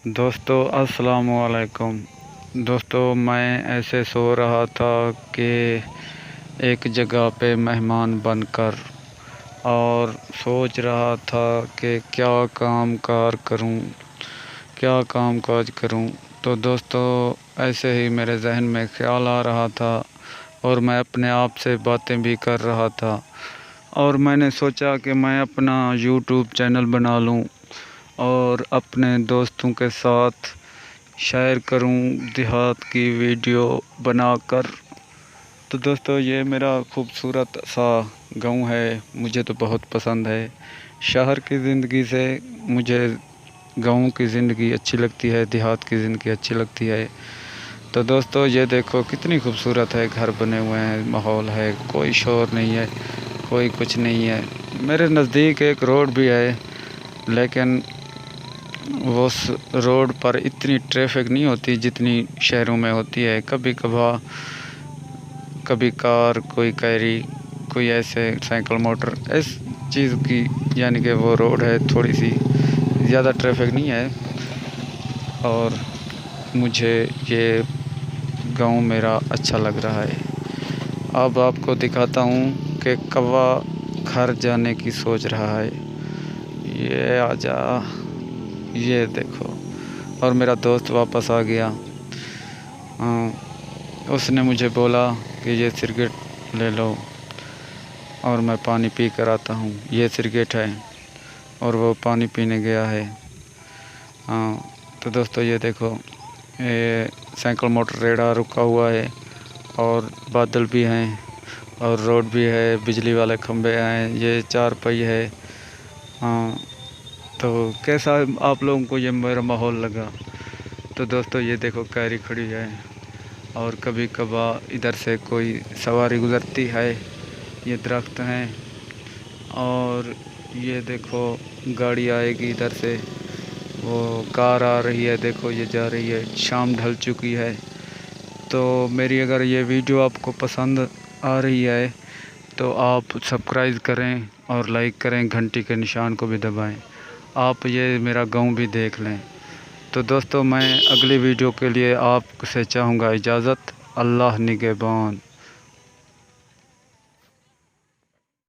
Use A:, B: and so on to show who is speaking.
A: दोस्तों अस्सलाम वालेकुम। दोस्तों मैं ऐसे सो रहा था कि एक जगह पे मेहमान बनकर और सोच रहा था कि क्या काम काज करूं। तो दोस्तों ऐसे ही मेरे जहन में ख्याल आ रहा था और मैं अपने आप से बातें भी कर रहा था और मैंने सोचा कि मैं अपना यूट्यूब चैनल बना लूं और अपने दोस्तों के साथ शेयर करूं देहात की वीडियो बनाकर। तो दोस्तों ये मेरा खूबसूरत सा गांव है, मुझे तो बहुत पसंद है। शहर की ज़िंदगी से मुझे गांव की ज़िंदगी अच्छी लगती है, देहात की ज़िंदगी अच्छी लगती है। तो दोस्तों ये देखो कितनी खूबसूरत है, घर बने हुए हैं, माहौल है, कोई शोर नहीं है, कोई कुछ नहीं है। मेरे नज़दीक एक रोड भी है, लेकिन उस रोड पर इतनी ट्रैफिक नहीं होती जितनी शहरों में होती है। कभी कार, कोई कैरी, कोई ऐसे साइकिल मोटर इस चीज़ की, यानी कि वो रोड है थोड़ी सी ज़्यादा ट्रैफिक नहीं है। और मुझे ये गांव मेरा अच्छा लग रहा है। अब आपको दिखाता हूँ कि कौवा घर जाने की सोच रहा है। ये आजा, ये देखो। और मेरा दोस्त वापस आ गया। उसने मुझे बोला कि ये सिगरेट ले लो और मैं पानी पी कर आता हूँ। ये सिगरेट है और वो पानी पीने गया है। तो दोस्तों ये देखो, ये साइकिल मोटर रेड़ा रुका हुआ है और बादल भी हैं और रोड भी है, बिजली वाले खंभे हैं, ये 4 पहिए है। तो कैसा आप लोगों को ये मेरा माहौल लगा? तो दोस्तों ये देखो कैरी खड़ी है और कभी कभार इधर से कोई सवारी गुजरती है। ये दरख्त हैं और ये देखो गाड़ी आएगी इधर से, वो कार आ रही है, देखो ये जा रही है। शाम ढल चुकी है। तो मेरी अगर ये वीडियो आपको पसंद आ रही है तो आप सब्सक्राइब करें और लाइक करें, घंटी के निशान को भी दबाएं। आप ये मेरा गांव भी देख लें। तो दोस्तों मैं अगली वीडियो के लिए आपसे चाहूँगा इजाज़त। अल्लाह निगहबान।